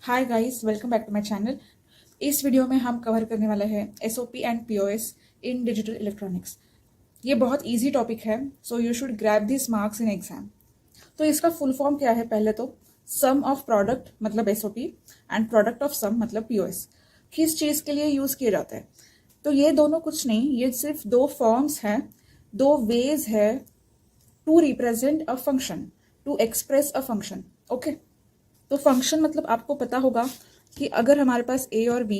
Hi guys, welcome back to my channel. इस video में हम कवर करने वाले हैं SOP and POS in digital electronics. ये बहुत इजी टॉपिक है, so you should grab this marks in exam. तो इसका फुल फॉर्म क्या है? पहले तो सम ऑफ प्रोडक्ट मतलब SOP and product of sum मतलब पीओएस किस चीज़ के लिए यूज़ किए जाते हैं। तो ये दोनों कुछ नहीं, ये सिर्फ दो फॉर्म्स हैं, दो वेज है to represent a function, to express a function. Okay, तो फंक्शन मतलब आपको पता होगा कि अगर हमारे पास ए और बी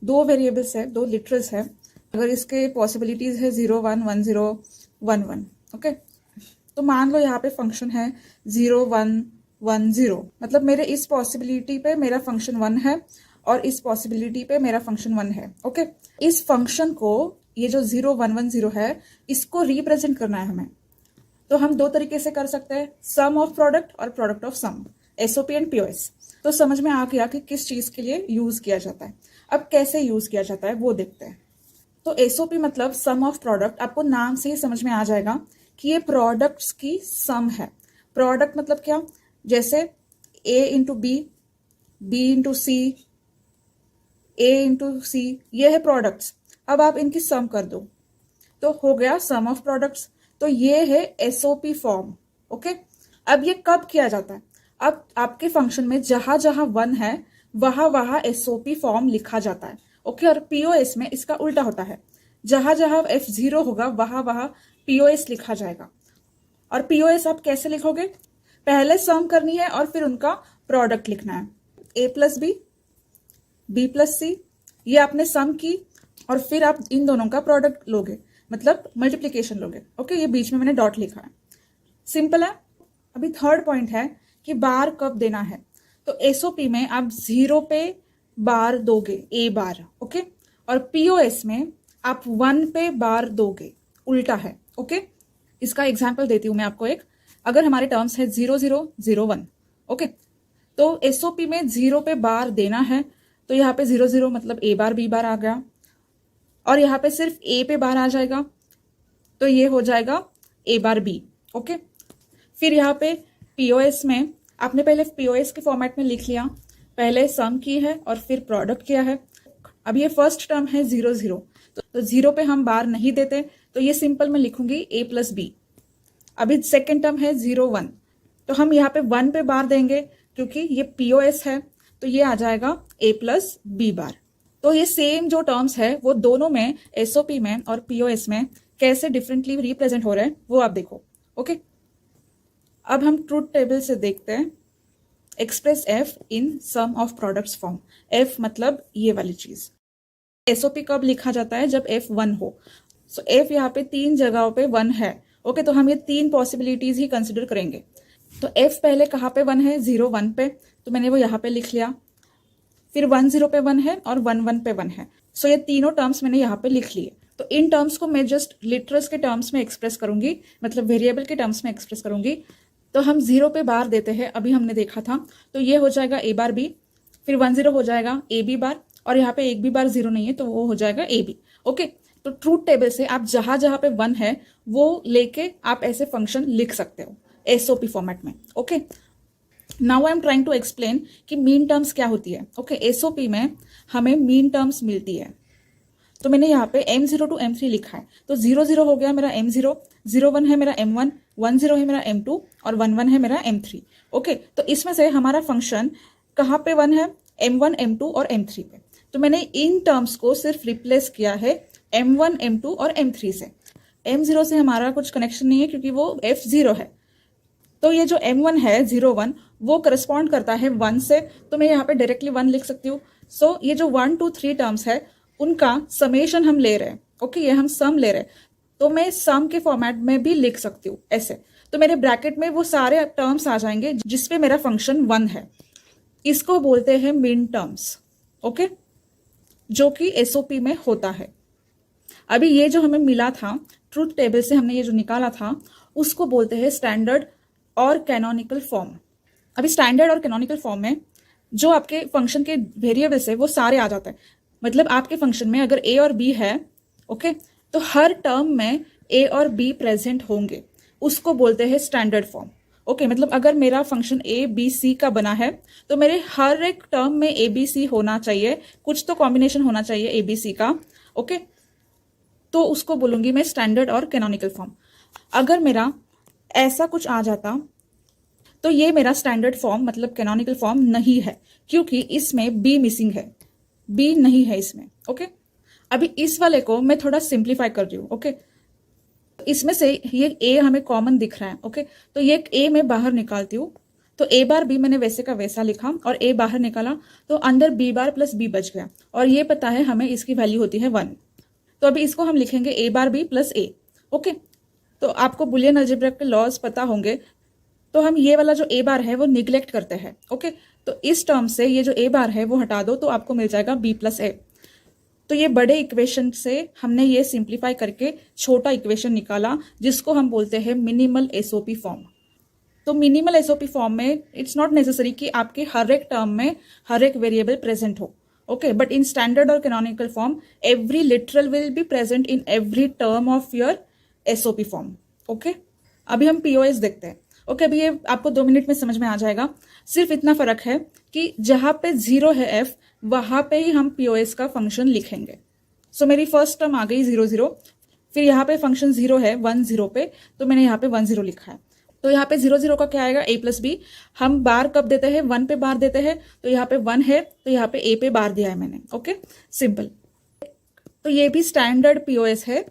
दो वेरिएबल्स है, दो लिटरल्स है, अगर इसके पॉसिबिलिटीज है 0 1 1 0 1 1। ओके, तो मान लो यहाँ पे फंक्शन है 0 1 1 0, मतलब मेरे इस पॉसिबिलिटी पे मेरा फंक्शन 1 है और इस पॉसिबिलिटी पे मेरा फंक्शन 1 है। ओके, इस फंक्शन को, ये जो 0 1 1 0 है, इसको रिप्रेजेंट करना है हमें। तो हम दो तरीके से कर सकते हैं, सम ऑफ प्रोडक्ट और product of sum, SOP and POS. तो समझ में आ गया कि किस चीज के लिए यूज किया जाता है। अब कैसे यूज किया जाता है वो देखते हैं। तो एसओपी मतलब सम ऑफ प्रोडक्ट, आपको नाम से ही समझ में आ जाएगा कि ये प्रोडक्ट्स की सम है। प्रोडक्ट मतलब क्या? जैसे ए इंटू बी, बी इंटू सी, ए इंटू सी, ये है प्रोडक्ट्स। अब आप इनकी सम कर दो तो हो गया सम ऑफ प्रोडक्ट्स। तो ये है एसओपी फॉर्म। ओके, अब ये कब किया जाता है? अब आपके फंक्शन में जहां जहां 1 है वहां वहां एसओपी फॉर्म लिखा जाता है। ओके, और पीओएस में इसका उल्टा होता है, जहां जहां F0 होगा वहां वहां पीओएस लिखा जाएगा। और पीओएस आप कैसे लिखोगे? पहले सम करनी है और फिर उनका प्रोडक्ट लिखना है। ए प्लस बी, बी प्लस सी, ये आपने सम की और फिर आप इन दोनों का प्रोडक्ट लोगे, मतलब मल्टीप्लीकेशन लोगे। ओके, ये बीच में मैंने डॉट लिखा है, सिंपल है। अभी थर्ड पॉइंट है कि बार कब देना है। तो एसओपी में आप 0 पे बार दोगे, ए बार। ओके, और पीओएस में आप 1 पे बार दोगे, उल्टा है। ओके, इसका एग्जाम्पल देती हूं मैं आपको एक। अगर हमारे टर्म्स है 0 0 0 1, ओके, तो एसओपी में 0 पे बार देना है, तो यहाँ पे 0 0 मतलब ए बार बी बार आ गया, और यहाँ पे सिर्फ ए पे बार आ जाएगा, तो ये हो जाएगा ए बार बी। ओके, फिर यहाँ पे पीओएस में आपने पहले पीओएस के फॉर्मेट में लिख लिया, पहले सम की है और फिर प्रोडक्ट किया है। अब ये फर्स्ट टर्म है 0 0, तो 0 पे हम बार नहीं देते, तो ये सिंपल मैं लिखूंगी ए प्लस बी। अभी सेकेंड टर्म है 0 1, तो हम यहाँ पे 1 पे बार देंगे क्योंकि ये पीओएस है, तो ये आ जाएगा ए प्लस बी बार। तो ये सेम जो टर्म्स है वो दोनों में, एसओपी में और पीओएस में, कैसे डिफरेंटली रिप्रेजेंट हो रहे हैं वो आप देखो। ओके, अब हम ट्रूथ टेबल से देखते हैं। Express F in sum of products form. F मतलब ये वाली चीज। एसओपी कब लिखा जाता है? जब एफ 1 हो। सो एफ यहाँ पे 3 जगहों पे 1 है। ओके, तो हम ये 3 पॉसिबिलिटीज ही कंसिडर करेंगे। तो एफ पहले कहाँ पे 1 है? 0 1 पे, तो मैंने वो यहाँ पे लिख लिया। फिर 1 0 पे 1 है और 1 1 पे 1 है। सो ये तीनों टर्म्स मैंने यहाँ पे लिख लिए। तो इन टर्म्स को मैं जस्ट लिटरल्स के टर्म्स में एक्सप्रेस करूंगी, मतलब वेरिएबल के टर्म्स में एक्सप्रेस करूंगी। तो हम 0 पे बार देते हैं, अभी हमने देखा था, तो ये हो जाएगा ए बार बी, फिर 1 0 हो जाएगा ए बी बार, और यहाँ पे एक भी बार 0 नहीं है तो वो हो जाएगा ए बी। ओके, तो ट्रूथ टेबल से आप जहां जहां पे 1 है वो लेके आप ऐसे फंक्शन लिख सकते हो एसओपी फॉर्मेट में। Okay, now I am trying to explain कि मीन टर्म्स क्या होती है। ओके, एसओपी में हमें मीन टर्म्स मिलती है। तो मैंने यहाँ पे M0 to M3 लिखा है, तो 0 0 हो गया मेरा M0, 0 1 है मेरा M1, 1 0 है मेरा M2 और 1 1 है मेरा M3। ओके, तो इसमें से हमारा फंक्शन कहाँ पे 1 है? M1 M2 और M3 पे। तो मैंने इन टर्म्स को सिर्फ रिप्लेस किया है M1 M2 और M3 से। M0 से हमारा कुछ कनेक्शन नहीं है क्योंकि वो F0 है। तो ये जो M1 है 0 1, वो करस्पॉन्ड करता है 1 से, तो मैं यहाँ पे डायरेक्टली 1 लिख सकती हूँ। सो ये जो 1 2 3 टर्म्स है उनका समेशन हम ले रहे हैं। ओके, ये हम सम ले रहे हैं, तो मैं सम के फॉर्मेट में भी लिख सकती हूँ ऐसे। तो मेरे ब्रैकेट में वो सारे टर्म्स आ जाएंगे जिसपे मेरा फंक्शन 1 है। इसको बोलते हैं मीन टर्म्स। ओके, जो कि एसओपी में होता है। अभी ये जो हमें मिला था ट्रूथ टेबल से, हमने ये जो निकाला था, उसको बोलते हैं स्टैंडर्ड और कैनोनिकल फॉर्म। अभी स्टैंडर्ड और कैनोनिकल फॉर्म में जो आपके फंक्शन के वेरिएबल्स है वो सारे आ जाते हैं। मतलब आपके फंक्शन में अगर ए और बी है, ओके, तो हर टर्म में ए और बी प्रेजेंट होंगे, उसको बोलते हैं स्टैंडर्ड फॉर्म। ओके मतलब अगर मेरा फंक्शन ए बी सी का बना है तो मेरे हर एक टर्म में ए बी सी होना चाहिए, कुछ तो कॉम्बिनेशन होना चाहिए ए बी सी का। ओके तो उसको बोलूंगी मैं स्टैंडर्ड और कैनोनिकल फॉर्म। अगर मेरा ऐसा कुछ आ जाता तो ये मेरा स्टैंडर्ड फॉर्म मतलब कैनोनिकल फॉर्म नहीं है, क्योंकि इसमें बी मिसिंग है, बी नहीं है इसमें। ओके अभी इस वाले को मैं थोड़ा सिंप्लीफाई कर रही हूँ। ओके इसमें से ये ए हमें कॉमन दिख रहा है। ओके तो ये ए मैं बाहर निकालती हूँ, तो ए बार बी मैंने वैसे का वैसा लिखा और ए बाहर निकाला तो अंदर बी बार प्लस बी बच गया, और ये पता है हमें इसकी वैल्यू होती है 1। तो अभी इसको हम लिखेंगे ए बार बी प्लस ए। ओके तो आपको बुलियन अलजेब्रा के लॉज पता होंगे, तो हम ये वाला जो ए बार है वो निग्लेक्ट करते हैं। ओके तो इस टर्म से ये जो ए बार है वो हटा दो तो आपको मिल जाएगा बी प्लस ए। तो ये बड़े इक्वेशन से हमने ये सिंप्लीफाई करके छोटा इक्वेशन निकाला जिसको हम बोलते हैं मिनिमल एसओपी फॉर्म। तो मिनिमल एसओपी फॉर्म में इट्स नॉट नेसेसरी कि आपके हर एक टर्म में हर एक वेरिएबल प्रेजेंट हो। ओके बट इन स्टैंडर्ड और canonical form every literal will be present in every term of your SOP form. Okay अभी हम पीओएस देखते हैं। ओके अभी ये आपको 2 मिनट में समझ में आ जाएगा। सिर्फ इतना फर्क है कि जहां पे 0 है एफ वहां पे ही हम पीओएस का फंक्शन लिखेंगे। सो मेरी फर्स्ट टर्म आ गई 0 0, फिर यहाँ पे फंक्शन 0 है 1 0 पे, तो मैंने यहाँ पे 1 0 लिखा है। तो यहाँ पे 0 0 का क्या आएगा ए प्लस बी। हम बार कब देते हैं 1 पे बार देते हैं, तो यहाँ पे 1 है तो यहाँ पे ए पे बार दिया है मैंने। Okay simple. तो ये भी स्टैंडर्ड पीओएस है,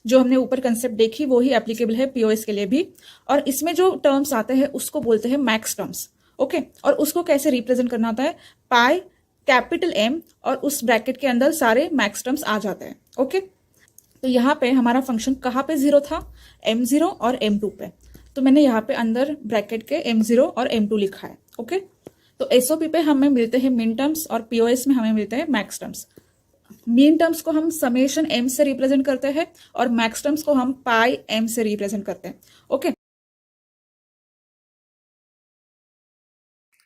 जो हमने ऊपर कंसेप्ट देखी वो ही एप्लीकेबल है पीओएस के लिए भी। और इसमें जो टर्म्स आते हैं उसको बोलते हैं मैक्स टर्म्स। ओके और उसको कैसे रिप्रेजेंट करना होता है, पाई कैपिटल एम और उस ब्रैकेट के अंदर सारे मैक्स टर्म्स आ जाते हैं। ओके तो यहाँ पे हमारा फंक्शन कहाँ पे 0 था, m0 और m2 पे, तो मैंने यहाँ पे अंदर ब्रैकेट के m0 और m2 लिखा है। ओके तो एसओपी पे हमें मिलते हैं मिन टर्म्स और पीओएस में हमें मिलते हैं मैक्स टर्म्स। मीन टर्म्स को हम समेशन एम से रिप्रेजेंट करते हैं और मैक्स टर्म्स को हम पाई एम से रिप्रेजेंट करते हैं। ओके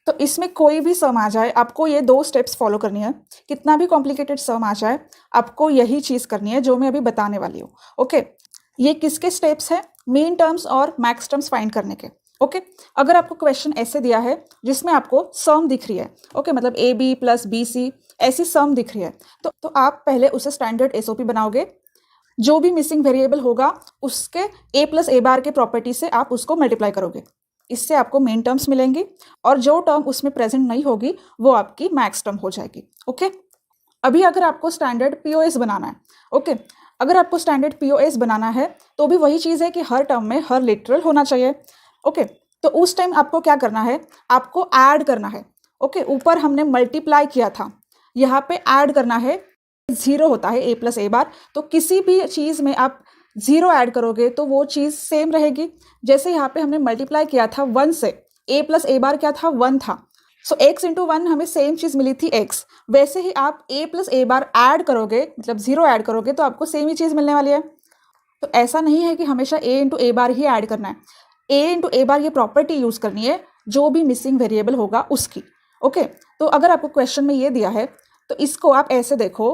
तो इसमें कोई भी सम आ जाए आपको ये 2 स्टेप्स फॉलो करनी है। कितना भी कॉम्प्लिकेटेड सम आ जाए आपको यही चीज करनी है जो मैं अभी बताने वाली हूँ। ओके ये किसके स्टेप्स है, मीन टर्म्स और मैक्स टर्म्स फाइंड करने के। ओके अगर आपको क्वेश्चन ऐसे दिया है जिसमें आपको सम दिख रही है, ओके मतलब A B plus B C ऐसी सम दिख रही है, तो आप पहले उसे स्टैंडर्ड एसओपी बनाओगे। जो भी मिसिंग वेरिएबल होगा उसके ए प्लस ए बार के प्रॉपर्टी से आप उसको मल्टीप्लाई करोगे, इससे आपको मेन टर्म्स मिलेंगी और जो टर्म उसमें प्रेजेंट नहीं होगी वो आपकी मैक्स टर्म हो जाएगी। ओके अभी अगर आपको स्टैंडर्ड पीओएस बनाना है, ओके अगर आपको स्टैंडर्ड पीओएस बनाना है तो भी वही चीज़ है कि हर टर्म में हर लिटरल होना चाहिए। ओके तो उस टाइम आपको क्या करना है, आपको ऐड करना है। ओके ऊपर हमने मल्टीप्लाई किया था, यहाँ पे ऐड करना है। 0 होता है ए प्लस ए बार, तो किसी भी चीज़ में आप 0 ऐड करोगे तो वो चीज़ सेम रहेगी। जैसे यहाँ पे हमने मल्टीप्लाई किया था 1 से, ए प्लस ए बार क्या था 1 था, सो x इंटू 1 हमें सेम चीज़ मिली थी x। वैसे ही आप a plus A bar add करोगे मतलब 0 ऐड करोगे तो आपको सेम ही चीज़ मिलने वाली है। तो ऐसा नहीं है कि हमेशा a into A bar he add करना है, a इंटू ए बार ये प्रॉपर्टी यूज़ करनी है जो भी मिसिंग वेरिएबल होगा उसकी। ओके तो अगर आपको क्वेश्चन में ये दिया है तो इसको आप ऐसे देखो,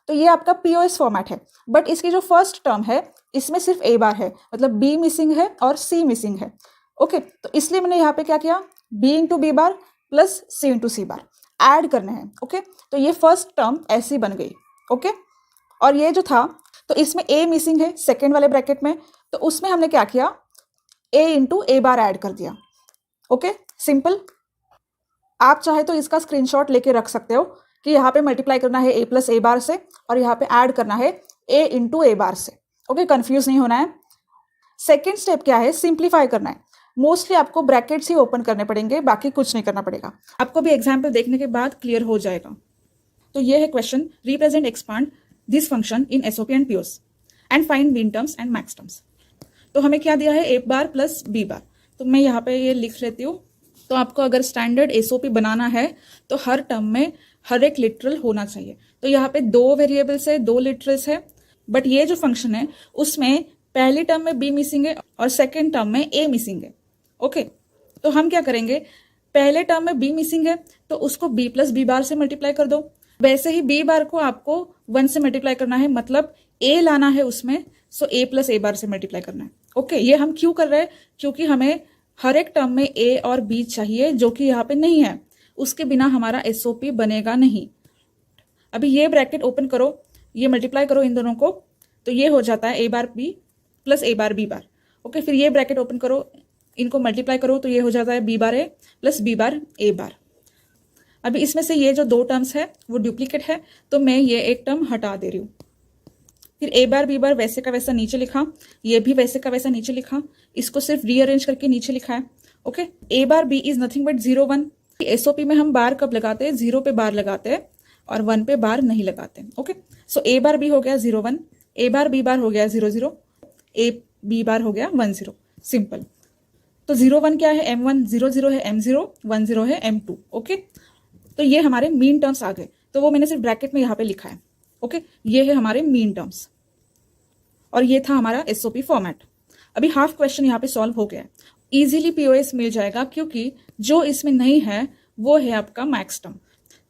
तो ये आपका पीओएस फॉर्मेट है, बट इसकी जो फर्स्ट टर्म है इसमें सिर्फ ए बार है, मतलब बी मिसिंग है और सी मिसिंग है। ओके तो इसलिए मैंने यहाँ पे क्या किया, B into B bar plus C into C bar add करने हैं। ओके तो ये फर्स्ट टर्म ऐसी बन गई। ओके और ये जो था तो इसमें ए मिसिंग है सेकेंड वाले ब्रैकेट में, तो उसमें हमने क्या किया, ए इंटू ए बार ऐड कर दिया। Okay simple. आप चाहे तो इसका स्क्रीनशॉट लेके रख सकते हो कि यहाँ पे मल्टीप्लाई करना है ए प्लस ए बार से और यहाँ पे ऐड करना है ए इंटू ए बार से। ओके कंफ्यूज नहीं होना है। सेकेंड स्टेप क्या है, सिंप्लीफाई करना है। मोस्टली आपको ब्रैकेट्स ही ओपन करने पड़ेंगे, बाकी कुछ नहीं करना पड़ेगा। आपको भी एग्जाम्पल देखने के बाद क्लियर हो जाएगा। तो ये है question, represent expand this function in SOP and POS and find mean terms and max terms. तो हमें क्या दिया है, ए बार प्लस बी बार, तो मैं यहाँ पे ये लिख लेती हूँ। तो आपको अगर स्टैंडर्ड एसओपी बनाना है तो हर टर्म में हर एक लिटरल होना चाहिए। तो यहाँ पे 2 वेरिएबल्स है, 2 लिटरल्स है, बट ये जो फंक्शन है उसमें पहली टर्म में बी मिसिंग है और सेकेंड टर्म में ए मिसिंग है। ओके तो हम क्या करेंगे, पहले टर्म में बी मिसिंग है तो उसको बी प्लस बी बार से मल्टीप्लाई कर दो। वैसे ही बी बार को आपको 1 से मल्टीप्लाई करना है, मतलब ए लाना है उसमें सो ए प्लस ए बार से मल्टीप्लाई करना है। ओके, ये हम क्यों कर रहे हैं? क्योंकि हमें हर एक टर्म में ए और बी चाहिए, जो कि यहाँ पे नहीं है। उसके बिना हमारा एसओपी बनेगा नहीं। अभी ये ब्रैकेट ओपन करो, ये मल्टीप्लाई करो इन दोनों को, तो ये हो जाता है ए bar B plus A bar B bar. Okay, फिर ये ब्रैकेट ओपन करो, इनको मल्टीप्लाई करो, तो ये हो जाता है बी बार ए प्लस बी बार ए बार। अभी इसमें से ये जो दो टर्म्स है वो डुप्लीकेट है, तो मैं ये एक टर्म हटा दे रही हूँ। फिर ए बार बी बार वैसे का वैसा नीचे लिखा, ये भी वैसे का वैसा नीचे लिखा, इसको सिर्फ रीअरेंज करके नीचे लिखा है। Okay, A bar B is nothing but 0 1। SOP में हम बार कब लगाते हैं? 0 पे बार लगाते हैं और 1 पे बार नहीं लगाते। ओके, सो ए बार बी हो गया 0 1, ए बार बी बार हो गया 0 0, ए बी बार हो गया 1 0। सिंपल। तो 0 1 क्या है? M1, 0 0 है M0, 1 0 है M2। ओके, तो ये हमारे मीन टर्म्स आ गए, तो वो मैंने सिर्फ ब्रैकेट में यहाँ पे लिखा है। ओके, ये है हमारे मीन टर्म्स और ये था हमारा एसओपी फॉर्मेट। अभी हाफ क्वेश्चन यहाँ पे सॉल्व हो गया है। इजीली पीओएस मिल जाएगा, क्योंकि जो इसमें नहीं है वो है आपका मैक्स टर्म।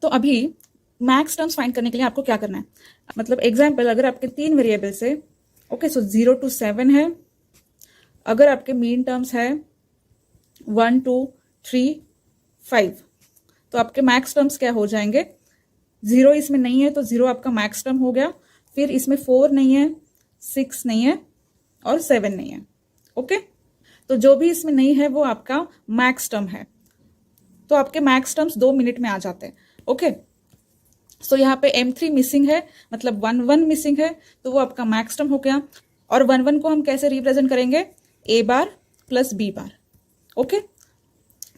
तो अभी मैक्स टर्म्स फाइंड करने के लिए आपको क्या करना है? मतलब एग्जाम्पल, अगर आपके 3 वेरिएबल्स है, ओके, सो 0 to 7 है। अगर आपके मीन टर्म्स है 1 2 3 5, तो आपके मैक्स टर्म्स क्या हो जाएंगे? 0 इसमें नहीं है तो 0 आपका मैक्स टर्म हो गया। फिर इसमें 4 नहीं है, 6 नहीं है और 7 नहीं है। ओके, तो जो भी इसमें नहीं है वो आपका मैक्स टर्म है। तो आपके मैक्स टर्म्स 2 मिनट में आ जाते हैं। ओके, सो यहाँ पे M3 मिसिंग है, मतलब 1 1 मिसिंग है, तो वो आपका मैक्स टर्म हो गया। और 1 1 को हम कैसे रिप्रेजेंट करेंगे? ए बार प्लस बी बार। ओके,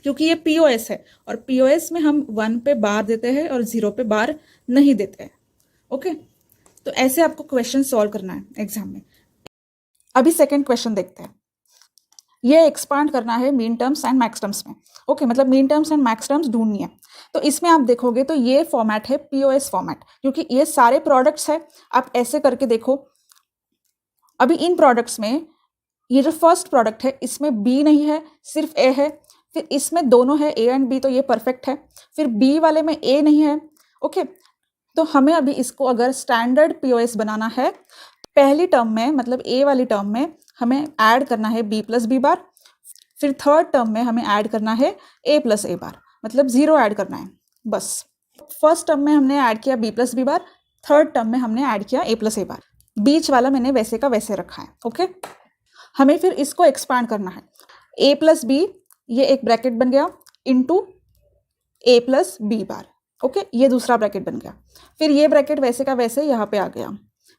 क्योंकि ये पीओएस है और पीओएस में हम 1 पे बार देते हैं और 0 पे बार नहीं देते हैं। ओके, तो ऐसे आपको क्वेश्चन सॉल्व करना है एग्जाम में। अभी सेकंड क्वेश्चन देखते हैं। ये एक्सपांड करना है mean terms and max terms में। ओके, मतलब mean terms and max terms ढूंढनी है। तो इसमें आप देखोगे तो ये फॉर्मेट है पीओएस फॉर्मेट, क्योंकि ये सारे प्रोडक्ट्स है। आप ऐसे करके देखो, अभी इन प्रोडक्ट्स में ये जो फर्स्ट प्रोडक्ट है इसमें बी नहीं है, सिर्फ ए है। फिर इसमें दोनों है ए एंड बी, तो ये परफेक्ट है। फिर बी वाले में ए नहीं है। ओके, तो हमें अभी इसको अगर स्टैंडर्ड पीओएस बनाना है, पहली टर्म में मतलब ए वाली टर्म में हमें ऐड करना है बी प्लस बी बार। फिर थर्ड टर्म में हमें ऐड करना है ए प्लस ए बार, मतलब 0 ऐड करना है बस। फर्स्ट टर्म में हमने ऐड किया B plus B bar, third term में हमने ऐड किया ए प्लस ए बार। बीच वाला मैंने वैसे का वैसे रखा है। ओके, हमें फिर इसको एक्सपांड करना है। ए प्लस बी, ये एक ब्रैकेट बन गया, इंटू ए प्लस बी बार। ओके, ये दूसरा ब्रैकेट बन गया। फिर ये ब्रैकेट वैसे का वैसे यहाँ पे आ गया।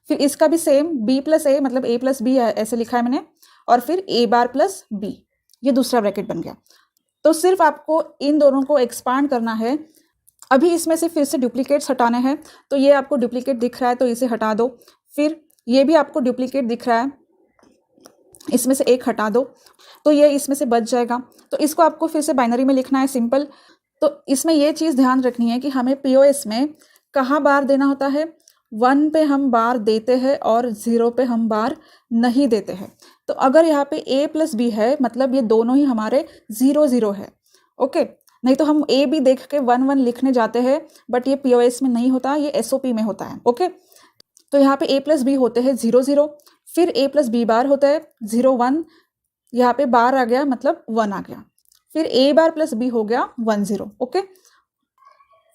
फिर इसका भी सेम, बी प्लस ए मतलब ए प्लस बी ऐसे लिखा है मैंने, और फिर ए बार प्लस बी, ये दूसरा ब्रैकेट बन गया। तो सिर्फ आपको इन दोनों को एक्सपांड करना है। अभी इसमें से फिर से डुप्लीकेट्स हटाने हैं, तो ये आपको डुप्लीकेट दिख रहा है तो इसे हटा दो। फिर ये भी आपको डुप्लीकेट दिख रहा है, इसमें से एक हटा दो, तो ये इसमें से बच जाएगा। तो इसको आपको फिर से बाइनरी में लिखना है, सिंपल। तो इसमें ये चीज़ ध्यान रखनी है कि हमें पीओएस में कहाँ बार देना होता है। 1 पे हम बार देते हैं और 0 पे हम बार नहीं देते हैं। तो अगर यहाँ पे a प्लस बी है, मतलब ये दोनों ही हमारे 0 0 है। ओके, नहीं तो हम a b देख के 1 1 लिखने जाते हैं, बट ये पीओएस में नहीं होता, ये एसओपी में होता है। ओके, तो यहाँ पे a प्लस बी होते हैं 0 0, फिर a प्लस बी बार होता है 0 1, यहाँ पे बार आ गया मतलब 1 आ गया। फिर a बार प्लस b हो गया 1 0। Okay,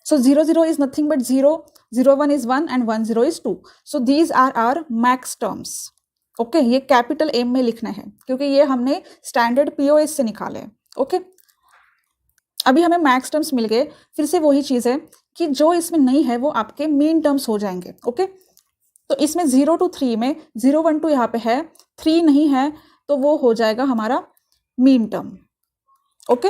so 0 0 is nothing but 0, 0 1 is 1 and 1 0 is 2. So these are our max terms. Okay, ये कैपिटल M में लिखना है, क्योंकि ये हमने स्टैंडर्ड पीओएस से निकाले हैं। ओके, अभी हमें मैक्स टर्म्स मिल गए। फिर से वही चीज़ है कि जो इसमें नहीं है वो आपके मीन टर्म्स हो जाएंगे। ओके, तो इसमें 0 to 3 में 0 1 2 यहाँ पे है, 3 नहीं है, तो वो हो जाएगा हमारा मीन टर्म। ओके,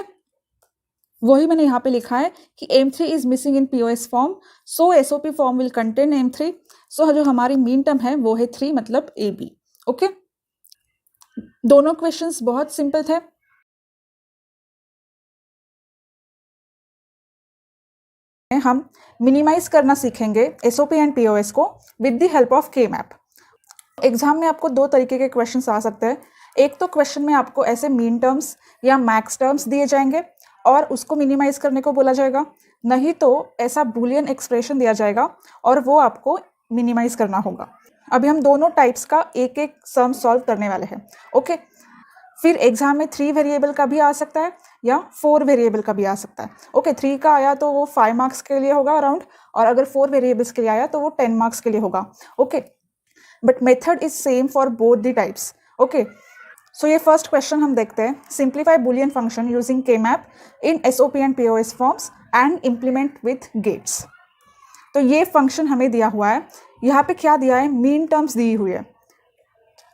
वही मैंने यहाँ पे लिखा है कि M3 is missing in POS form, so SOP form will contain M3। सो जो हमारी मीन टर्म है वो है 3, मतलब AB। ओके, दोनों क्वेश्चंस बहुत सिंपल थे। हम मिनिमाइज करना सीखेंगे एसओपी एंड पीओएस को विद द हेल्प ऑफ के मैप। एग्जाम में आपको 2 तरीके के क्वेश्चंस आ सकते हैं। एक तो क्वेश्चन में आपको ऐसे मीन टर्म्स या मैक्स टर्म्स दिए जाएंगे और उसको मिनिमाइज करने को बोला जाएगा, नहीं तो ऐसा बूलियन एक्सप्रेशन दिया जाएगा और वो आपको मिनिमाइज करना होगा। अभी हम दोनों टाइप्स का एक एक सम सॉल्व करने वाले हैं। ओके, फिर एग्जाम में 3 वेरिएबल का भी आ सकता है या 4 वेरिएबल का भी आ सकता है। ओके, 3 का आया तो वो 5 मार्क्स के लिए होगा अराउंड, और अगर 4 वेरिएबल्स के लिए आया तो वो 10 मार्क्स के लिए होगा। Okay, but method is same for both the types. Okay, so ये फर्स्ट क्वेश्चन हम देखते हैं। Simplify Boolean function using K map in SOP and POS forms and implement with gates. तो ये फंक्शन हमें दिया हुआ है, यहाँ पे क्या दिया है, मीन टर्म्स दी हुई है।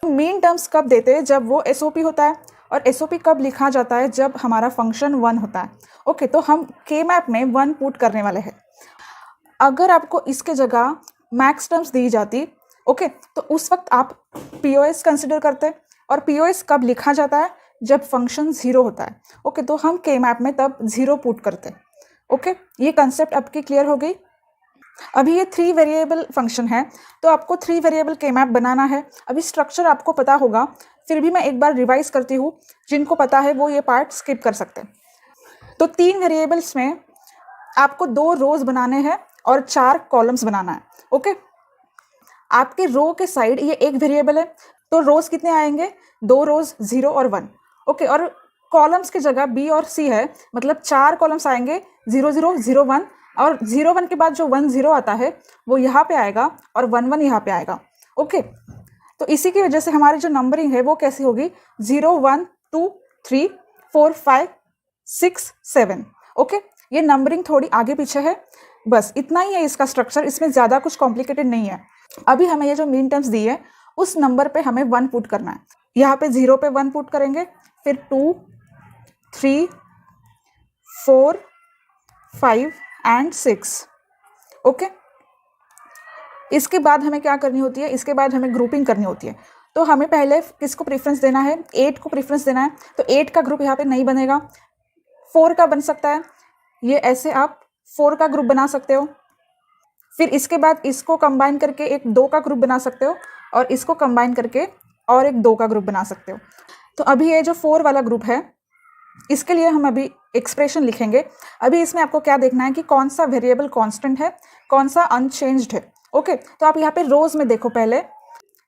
मीन टर्म्स कब देते हैं, जब वो एसओपी होता है, और एसओपी कब लिखा जाता है, जब हमारा फंक्शन 1 होता है। ओके, तो हम के मैप में 1 पुट करने वाले हैं। अगर आपको इसके जगह मैक्स टर्म्स दी जाती, ओके, तो उस वक्त आप पीओएस कंसिडर करते, और पीओएस कब लिखा जाता है, जब फंक्शन 0 होता है। ओके, तो हम के मैप में तब 0 पुट करते। ओके, ये कंसेप्ट आपकी क्लियर हो गई। अभी ये 3 वेरिएबल फंक्शन है, तो आपको 3 वेरिएबल के मैप बनाना है। अभी स्ट्रक्चर आपको पता होगा, फिर भी मैं एक बार रिवाइज करती हूँ, जिनको पता है वो ये पार्ट स्किप कर सकते हैं। तो 3 वेरिएबल्स में आपको 2 रोज बनाने हैं और 4 कॉलम्स बनाना है। ओके, आपके रो के साइड ये एक वेरिएबल है, तो रोज कितने आएंगे, 2 रोज, 0 और 1। ओके, और कॉलम्स की जगह बी और सी है, मतलब 4 कॉलम्स आएंगे, 0 0 0 1, और 0 1 के बाद जो 1 0 आता है वो यहाँ पे आएगा, और 1 1 यहाँ पे आएगा। ओके, तो इसी की वजह से हमारी जो नंबरिंग है वो कैसी होगी, 0 1 2 3 4 5 6 7। ओके, ये नंबरिंग थोड़ी आगे पीछे है, बस इतना ही है इसका स्ट्रक्चर, इसमें ज़्यादा कुछ कॉम्प्लिकेटेड नहीं है। अभी हमें ये जो मीन टर्म्स दी है, उस नंबर पे हमें 1 पुट करना है। यहाँ पे 0 पे 1 पुट करेंगे, फिर 2 3 4 5 एंड 6। ओके, इसके बाद हमें क्या करनी होती है, इसके बाद हमें ग्रुपिंग करनी होती है। तो हमें पहले किसको प्रेफरेंस देना है, 8 को प्रेफरेंस देना है। तो 8 का ग्रुप यहाँ पे नहीं बनेगा, 4 का बन सकता है, ये ऐसे आप 4 का ग्रुप बना सकते हो। फिर इसके बाद इसको कंबाइन करके एक 2 का ग्रुप बना सकते हो, और इसको कंबाइन करके और एक 2 का ग्रुप बना सकते हो। तो अभी ये जो 4 वाला ग्रुप है, इसके लिए हम अभी एक्सप्रेशन लिखेंगे। अभी इसमें आपको क्या देखना है कि कौन सा वेरिएबल कांस्टेंट है, कौन सा अनचेंज्ड है। ओके, तो आप यहाँ पे रोज में देखो, पहले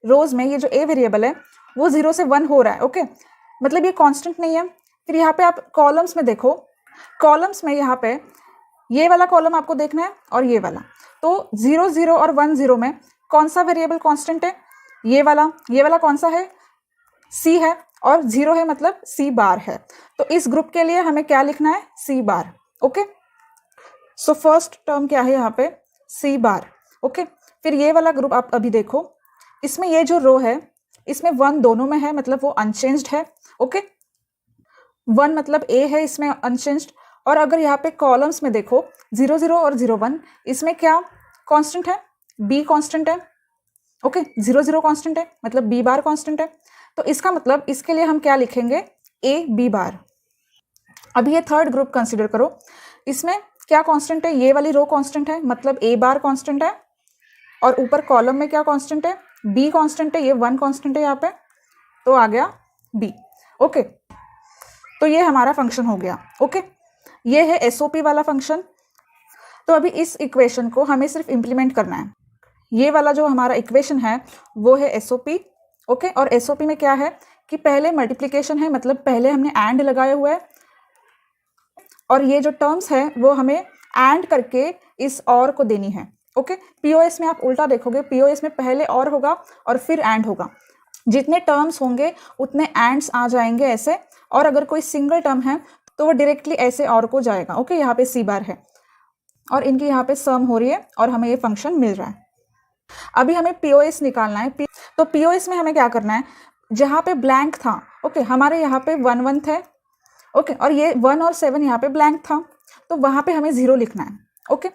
रोज में ये जो ए वेरिएबल है वो 0 से 1 हो रहा है। ओके, मतलब ये कांस्टेंट नहीं है। फिर यहाँ पे आप कॉलम्स में देखो, कॉलम्स में यहाँ पे ये वाला कॉलम आपको देखना है और ये वाला। तो 0 0 और 1 0 में कौन सा वेरिएबल कांस्टेंट है, ये वाला कौन सा है, सी है, और 0 है मतलब सी बार है। तो इस ग्रुप के लिए हमें क्या लिखना है, सी बार। ओके, सो फर्स्ट टर्म क्या है यहाँ पे, सी बार। ओके, फिर ये वाला ग्रुप आप अभी देखो, इसमें ये जो रो है इसमें 1 दोनों में है, मतलब वो अनचेंज्ड है। ओके, 1 मतलब ए है इसमें अनचेंज्ड। और अगर यहाँ पे कॉलम्स में देखो 0 0 और 0 1, इसमें क्या कांस्टेंट है, बी कांस्टेंट है। ओके, 0 0 कांस्टेंट है, मतलब बी बार कांस्टेंट है। तो इसका मतलब इसके लिए हम क्या लिखेंगे, ए बी बार। अभी ये थर्ड ग्रुप कंसिडर करो, इसमें क्या कांस्टेंट है, ये वाली रो कांस्टेंट है, मतलब ए बार कांस्टेंट है, और ऊपर कॉलम में क्या कांस्टेंट है, बी कांस्टेंट है, ये 1 कांस्टेंट है यहाँ पे, तो आ गया बी। ओके, तो ये हमारा फंक्शन हो गया। ओके, ये है एसओपी वाला फंक्शन। तो अभी इस इक्वेशन को हमें सिर्फ इम्प्लीमेंट करना है। ये वाला जो हमारा इक्वेशन है वो है एसओपी। ओके, और एसओपी में क्या है कि पहले मल्टीप्लिकेशन है, मतलब पहले हमने एंड लगाया हुआ है, और ये जो टर्म्स है वो हमें एंड करके इस और को देनी है। ओके, पीओएस में आप उल्टा देखोगे, पीओएस में पहले और होगा और फिर एंड होगा। जितने टर्म्स होंगे उतने एंड्स आ जाएंगे ऐसे, और अगर कोई सिंगल टर्म है तो वो डायरेक्टली ऐसे और को जाएगा। ओके, यहाँ पे सी बार है और इनकी यहाँ पे सम हो रही है और हमें ये फंक्शन मिल रहा है। अभी हमें पीओएस निकालना है। तो पीओएस में हमें क्या करना है, जहाँ पे ब्लैंक था, ओके, हमारे यहाँ पे 1 1 थे, ओके, और ये 1 और 7 यहाँ पे ब्लैंक था, तो वहाँ पे हमें 0 लिखना है। ओके,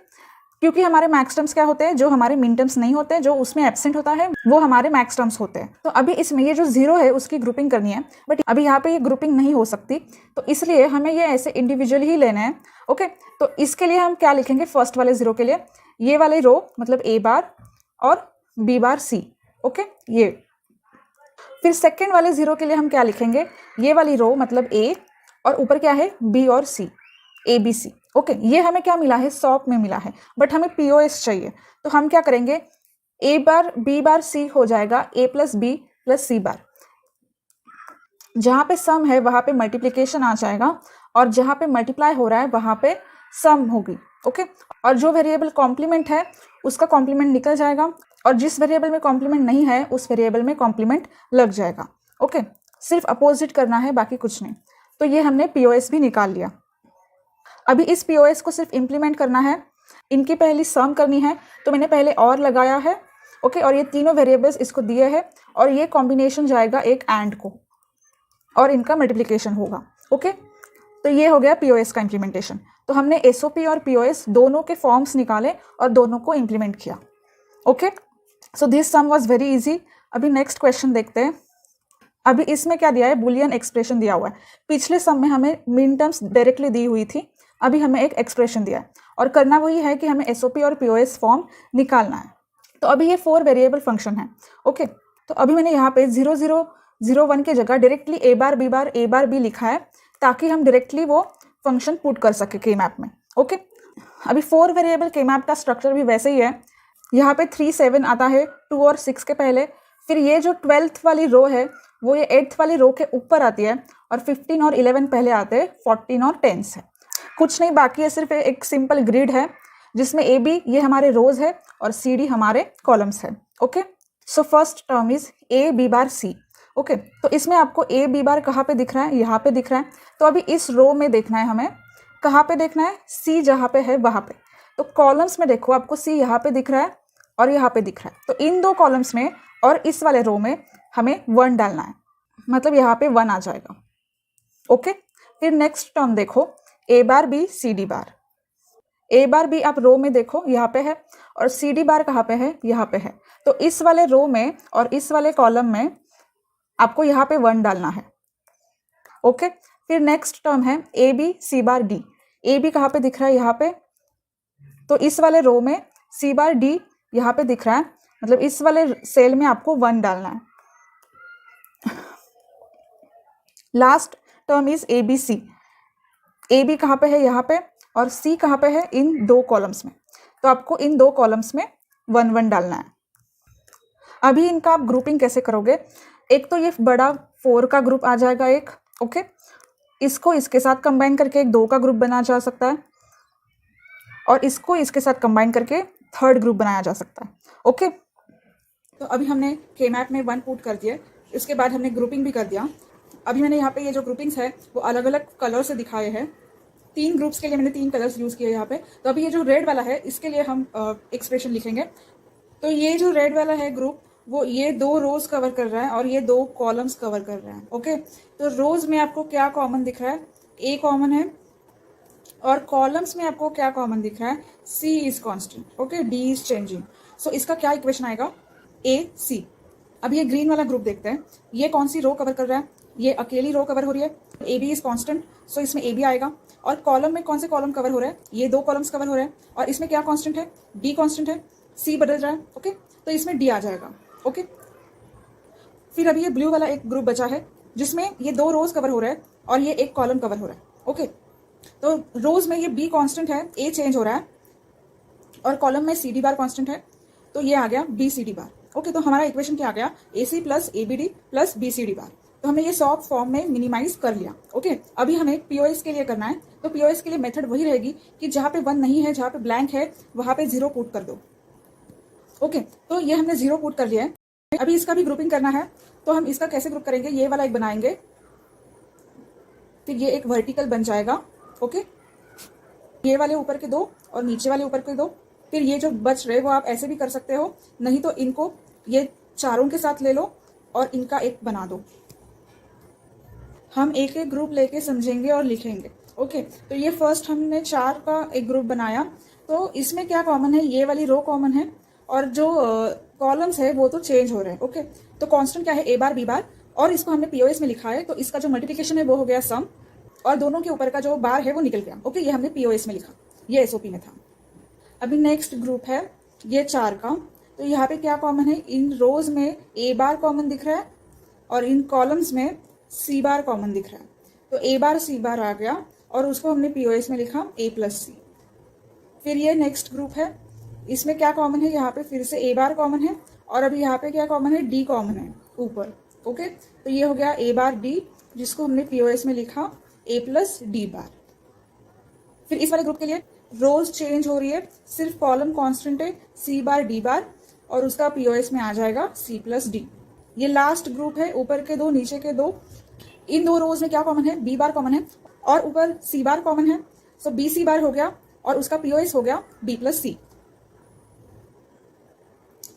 क्योंकि हमारे मैक्स टर्म्स क्या होते हैं, जो हमारे मिन टर्म्स नहीं होते, जो उसमें एब्सेंट होता है वो हमारे मैक्स टर्म्स होते हैं। तो अभी इसमें ये जो 0 है उसकी ग्रुपिंग करनी है, बट अभी यहाँ पे ये ग्रुपिंग नहीं हो सकती, तो इसलिए हमें ये ऐसे इंडिविजुअली ही लेना है। ओके, तो इसके लिए हम क्या लिखेंगे, फर्स्ट वाले 0 के लिए ये वाले रो मतलब ए बार और बी बार सी। ओके, ये फिर सेकेंड वाले 0 के लिए हम क्या लिखेंगे, ये वाली रो मतलब ए और ऊपर क्या है, बी और सी, ए बी सी। ओके, ये हमें क्या मिला है, सॉप में मिला है, बट हमें पीओएस चाहिए, तो हम क्या करेंगे, ए बार बी बार सी हो जाएगा ए प्लस बी प्लस सी बार। जहाँ पे सम है वहाँ पे मल्टीप्लिकेशन आ जाएगा और जहाँ पे मल्टीप्लाई हो रहा है वहाँ पे सम होगी। ओके, और जो वेरिएबल कॉम्प्लीमेंट है उसका कॉम्प्लीमेंट निकल जाएगा और जिस वेरिएबल में कॉम्प्लीमेंट नहीं है उस वेरिएबल में कॉम्प्लीमेंट लग जाएगा। ओके, सिर्फ अपोजिट करना है, बाकी कुछ नहीं। तो ये हमने पीओएस भी निकाल लिया। अभी इस पीओएस को सिर्फ इम्प्लीमेंट करना है। इनकी पहली सम करनी है तो मैंने पहले और लगाया है। ओके, और ये तीनों वेरिएबल्स इसको दिए हैं और ये कॉम्बिनेशन जाएगा एक एंड को और इनका मल्टीप्लिकेशन होगा। ओके, तो ये हो गया पीओएस का इम्प्लीमेंटेशन। तो हमने एसओपी और पीओएस दोनों के फॉर्म्स निकाले और दोनों को इम्प्लीमेंट किया। Okay, so this sum was very easy. अभी नेक्स्ट क्वेश्चन देखते हैं। अभी इसमें क्या दिया है, बुलियन एक्सप्रेशन दिया हुआ है। पिछले सम में हमें मीन टर्म्स डायरेक्टली दी हुई थी, अभी हमें एक एक्सप्रेशन दिया है और करना वही है कि हमें एसओपी और पीओएस फॉर्म निकालना है। तो अभी ये 4 वेरिएबल फंक्शन है। ओके, तो अभी मैंने यहाँ पे 0001 के जगह डायरेक्टली ए बार बी लिखा है ताकि हम डायरेक्टली वो फंक्शन पुट कर सके के मैप में। ओके, अभी 4 वेरिएबल के मैप का स्ट्रक्चर भी वैसे ही है। यहाँ पे 3 7 आता है 2 और 6 के पहले, फिर ये जो 12th वाली रो है वो ये 8th वाली रो के ऊपर आती है और 15 और 11 पहले आते हैं, 14 और 10 है। कुछ नहीं बाकी है, सिर्फ एक सिंपल ग्रिड है जिसमें ए बी ये हमारे रोज है और सी डी हमारे कॉलम्स है। Okay, so first term is A B bar C. Okay, तो इसमें आपको ए बी बार कहाँ पे दिख रहा है, यहाँ पे दिख रहा है। तो अभी इस रो में देखना है हमें, कहाँ पे देखना है, सी जहाँ पे है वहाँ पे। तो कॉलम्स में देखो आपको सी यहाँ पे दिख रहा है और यहाँ पे दिख रहा है। तो इन 2 कॉलम्स में और इस वाले रो में हमें 1 डालना है, मतलब यहाँ पे 1 आ जाएगा। ओके, फिर नेक्स्ट टर्म देखो ए बार बी सी डी बार। ए बार बी आप रो में देखो यहाँ पे है और सी डी बार कहाँ पे है, यहाँ पे है। तो इस वाले रो में और इस वाले कॉलम में आपको यहाँ पे 1 डालना है। ओके, फिर नेक्स्ट टर्म है A B C bar D. A B कहाँ पे दिख रहा है, यहाँ पे। तो इस वाले रो में सी बार डी यहाँ पे दिख रहा है, मतलब इस वाले सेल में आपको 1 डालना है। Last term is A B C. A B कहाँ पे है, यहाँ पे, और सी कहाँ पे है, इन 2 कॉलम्स में। तो आपको इन 2 कॉलम्स में 1 1 डालना है। अभी इनका आप ग्रुपिंग कैसे करोगे, एक तो ये बड़ा 4 का ग्रुप आ जाएगा एक। ओके, इसको इसके साथ कंबाइन करके एक 2 का ग्रुप बनाया जा सकता है और इसको इसके साथ कंबाइन करके 3rd ग्रुप बनाया जा सकता है। ओके, तो अभी हमने के मैप में 1 पुट कर दिया, इसके बाद हमने ग्रुपिंग भी कर दिया। अभी मैंने यहाँ पे ये जो ग्रुपिंग्स है वो अलग अलग कलर से दिखाए हैं। 3 ग्रुप्स के लिए मैंने 3 कलर्स यूज़ किए यहाँ पे। तो अभी ये जो रेड वाला है इसके लिए हम एक्सप्रेशन लिखेंगे। तो ये जो रेड वाला है ग्रुप वो ये 2 रोज कवर कर रहा है और ये 2 कॉलम्स कवर कर रहा है। ओके, तो रोज में आपको क्या कॉमन दिख रहा है, ए कॉमन है, और कॉलम्स में आपको क्या कॉमन दिख रहा है, C is constant. Okay, D is changing. So इसका क्या इक्वेशन आएगा, ए सी। अब ये ग्रीन वाला ग्रुप देखते हैं, ये कौन सी रो कवर कर रहा है, ये अकेली रो कवर हो रही है। ए बी इज कॉन्स्टेंट, सो इसमें ए बी आएगा। और कॉलम में कौन से कॉलम कवर हो रहा है, ये 2 कॉलम्स कवर हो रहे हैं और इसमें क्या कॉन्स्टेंट है, डी कॉन्स्टेंट है, सी बदल रहा है। ओके, तो इसमें डी आ जाएगा। ओके, फिर अभी ये ब्लू वाला एक ग्रुप बचा है जिसमें ये 2 रोज कवर हो रहा है और ये एक कॉलम कवर हो रहा है। ओके, तो रोज में ये बी कांस्टेंट है, ए चेंज हो रहा है, और कॉलम में सी डी बार कांस्टेंट है, तो ये आ गया B C D bar. Okay, तो हमारा इक्वेशन क्या आ गया, A C plus A B D plus B C D bar. तो हमने ये सॉफ्ट फॉर्म में मिनिमाइज कर लिया। ओके, अभी हमें पीओएस के लिए करना है। तो पीओएस के लिए मेथड वही रहेगी कि जहाँ पे 1 नहीं है, जहाँ पे ब्लैंक है, वहाँ पे 0 पुट कर दो। ओके, तो ये हमने 0 पुट कर लिया है। अभी इसका भी ग्रुपिंग करना है। तो हम इसका कैसे ग्रुप करेंगे, ये वाला एक बनाएंगे, फिर ये एक वर्टिकल बन जाएगा। ओके, ये वाले ऊपर के 2 और नीचे वाले ऊपर के 2। फिर ये जो बच रहे वो आप ऐसे भी कर सकते हो, नहीं तो इनको ये चारों के साथ ले लो और इनका एक बना दो। हम एक एक ग्रुप लेके समझेंगे और लिखेंगे। ओके, तो ये फर्स्ट हमने 4 का एक ग्रुप बनाया। तो इसमें क्या कॉमन है, ये वाली रो कॉमन है और जो कॉलम्स है वो तो चेंज हो रहे हैं। ओके, तो कांस्टेंट क्या है, ए बार बी बार, और इसको हमने पीओएस में लिखा है तो इसका जो मल्टीप्लिकेशन है वो हो गया सम, और दोनों के ऊपर का जो बार है वो निकल गया। ओके, ये हमने पीओएस में लिखा, ये एसओपी में था। अभी नेक्स्ट ग्रुप है ये 4 का। तो यहाँ पे क्या कॉमन है, इन रोज में ए बार कॉमन दिख रहा है और इन कॉलम्स में सी बार कॉमन दिख रहा है। तो ए बार सी बार आ गया और उसको हमने पीओएस में लिखा ए प्लस सी। फिर ये नेक्स्ट ग्रुप है, इसमें क्या कॉमन है, यहाँ पे फिर से ए बार कॉमन है, और अभी यहाँ पे क्या कॉमन है, डी कॉमन है ऊपर। ओके, तो ये हो गया ए बार डी, जिसको हमने पीओएस में लिखा ए प्लस डी बार। फिर इस वाले ग्रुप के लिए रोज चेंज हो रही है, सिर्फ कॉलम कांस्टेंट है सी बार डी बार, और उसका पीओएस में आ जाएगा सी प्लस डी। ये लास्ट ग्रुप है, ऊपर के दो नीचे के दो। इन दो रोज में क्या कॉमन है, बी बार कॉमन है और ऊपर सी बार कॉमन है, सो बी सी बार हो गया और उसका पीओएस हो गया बी प्लस सी।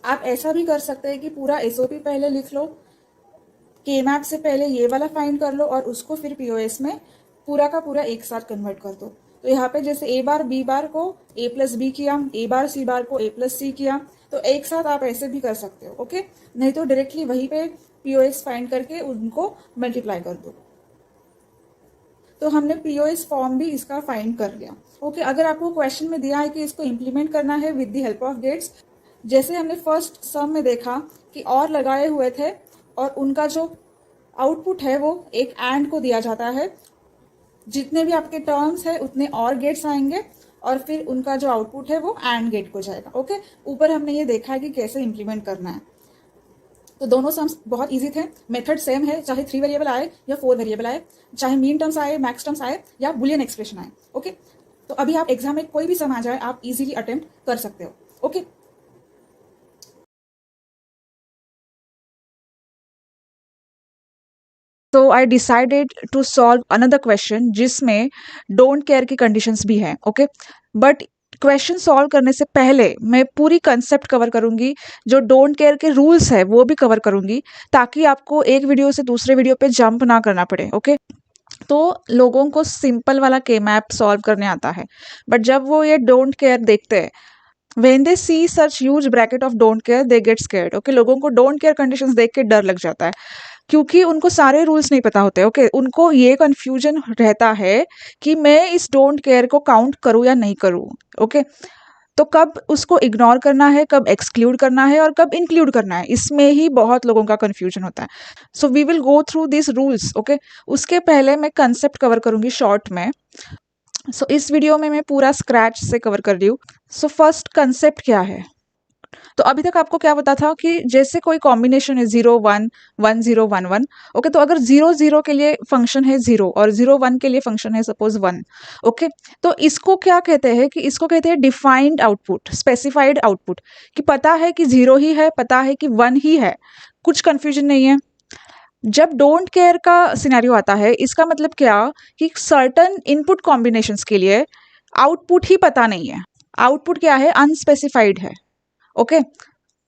आप ऐसा भी कर सकते हैं कि पूरा एसओपी पहले लिख लो, के मैप से पहले ये वाला फाइंड कर लो और उसको फिर पीओएस में पूरा का पूरा एक साथ कन्वर्ट कर दो। तो यहाँ पे जैसे ए बार बी बार को ए प्लस बी किया, ए बार सी बार को ए प्लस सी किया, तो एक साथ आप ऐसे भी कर सकते हो। ओके, नहीं तो डायरेक्टली वहीं पे पीओएस फाइंड करके उनको मल्टीप्लाई कर दो। तो हमने पीओएस फॉर्म भी इसका फाइंड कर लिया। ओके, अगर आपको क्वेश्चन में दिया है कि इसको इम्प्लीमेंट करना है with the help of gates, जैसे हमने फर्स्ट सम में देखा कि और लगाए हुए थे और उनका जो आउटपुट है वो एक एंड को दिया जाता है, जितने भी आपके टर्म्स है उतने और गेट्स आएंगे और फिर उनका जो आउटपुट है वो एंड गेट को जाएगा। ओके, ऊपर हमने ये देखा है कि कैसे इंप्लीमेंट करना है। तो दोनों सम्स बहुत इजी थे, मेथड सेम है, चाहे 3 वेरिएबल आए या 4 वेरिएबल आए, चाहे मीन टर्म्स आए, मैक्स टर्म्स आए या बुलियन एक्सप्रेशन आए। ओके, तो अभी आप एग्जाम में कोई भी सम आ जाए आप इजीली अटेम्प्ट कर सकते हो। ओके, तो I decided to solve another question जिसमें डोंट केयर की कंडीशंस भी हैं। ओके, बट क्वेश्चन सॉल्व करने से पहले मैं पूरी कंसेप्ट कवर करूंगी, जो डोंट केयर के रूल्स है वो भी कवर करूंगी, ताकि आपको एक वीडियो से दूसरे वीडियो पे जंप ना करना पड़े। ओके, तो लोगों को सिंपल वाला के मैप सॉल्व करने आता है, बट जब वो ये डोंट केयर देखते हैं, when they see such huge bracket of don't care they get scared। Okay, लोगों को डोंट केयर कंडीशंस देख के डर लग जाता है, क्योंकि उनको सारे रूल्स नहीं पता होते। ओके, उनको ये कंफ्यूजन रहता है कि मैं इस डोंट केयर को काउंट करूं या नहीं करूं। ओके, तो कब उसको इग्नोर करना है, कब एक्सक्लूड करना है और कब इंक्लूड करना है, इसमें ही बहुत लोगों का कंफ्यूजन होता है। So we will go through this rules. Okay, उसके पहले मैं कंसेप्ट कवर करूंगी शॉर्ट में। सो इस वीडियो में मैं पूरा स्क्रैच से कवर कर रही हूँ। सो फर्स्ट कंसेप्ट क्या है, तो अभी तक आपको क्या पता था कि जैसे कोई कॉम्बिनेशन है 0 1 1 0 1 1। ओके, तो अगर 0 0 के लिए फंक्शन है 0 और 0 1 के लिए फंक्शन है सपोज 1। ओके, तो इसको क्या कहते हैं, कि इसको कहते हैं डिफाइंड आउटपुट, स्पेसिफाइड आउटपुट, कि पता है कि 0 ही है, पता है कि 1 ही है, कुछ कंफ्यूजन नहीं है। जब डोंट केयर का सिनेरियो आता है, इसका मतलब क्या, कि सर्टन इनपुट कॉम्बिनेशंस के लिए आउटपुट ही पता नहीं है। आउटपुट क्या है, अनस्पेसिफाइड है। ओके,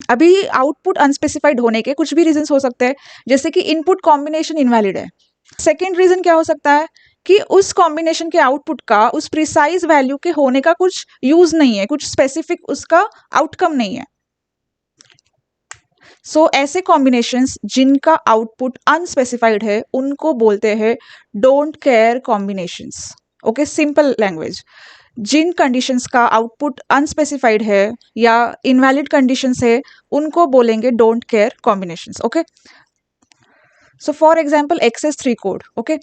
अभी आउटपुट अनस्पेसिफाइड होने के कुछ भी रीजंस हो सकते हैं, जैसे कि इनपुट कॉम्बिनेशन इनवैलिड है। सेकेंड रीजन क्या हो सकता है, कि उस कॉम्बिनेशन के आउटपुट का उस प्रिसाइज वैल्यू के होने का कुछ यूज नहीं है, कुछ स्पेसिफिक उसका आउटकम नहीं है। सो ऐसे कॉम्बिनेशंस जिनका आउटपुट अनस्पेसिफाइड है उनको बोलते हैं don't care combinations. Okay, simple language, जिन कंडीशंस का आउटपुट अनस्पेसिफाइड है या इनवैलिड कंडीशंस है उनको बोलेंगे don't care combinations. Okay, so for example XS3 code. Okay,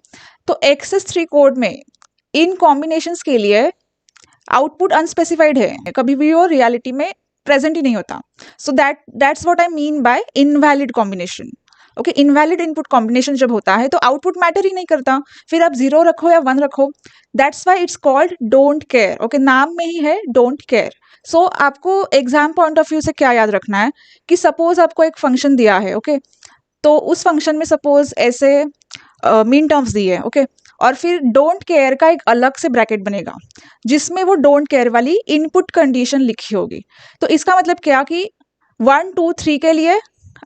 तो XS3 कोड में इन कॉम्बिनेशंस के लिए आउटपुट अनस्पेसिफाइड है, कभी भी वो रियलिटी में प्रेजेंट ही नहीं होता। So that's what I mean by invalid combination. Okay, invalid input combination जब होता है तो आउटपुट मैटर ही नहीं करता, फिर आप 0 रखो या 1 रखो, that's why it's called don't care. Okay, नाम में ही है डोंट केयर। सो आपको एग्जाम पॉइंट ऑफ व्यू से क्या याद रखना है, कि सपोज आपको एक फंक्शन दिया है। ओके, तो उस फंक्शन में सपोज ऐसे मीन टर्म्स दिए हैं। ओके, और फिर डोंट केयर का एक अलग से ब्रैकेट बनेगा जिसमें वो डोंट केयर वाली इनपुट कंडीशन लिखी होगी। तो इसका मतलब क्या, कि 1 2 3 के लिए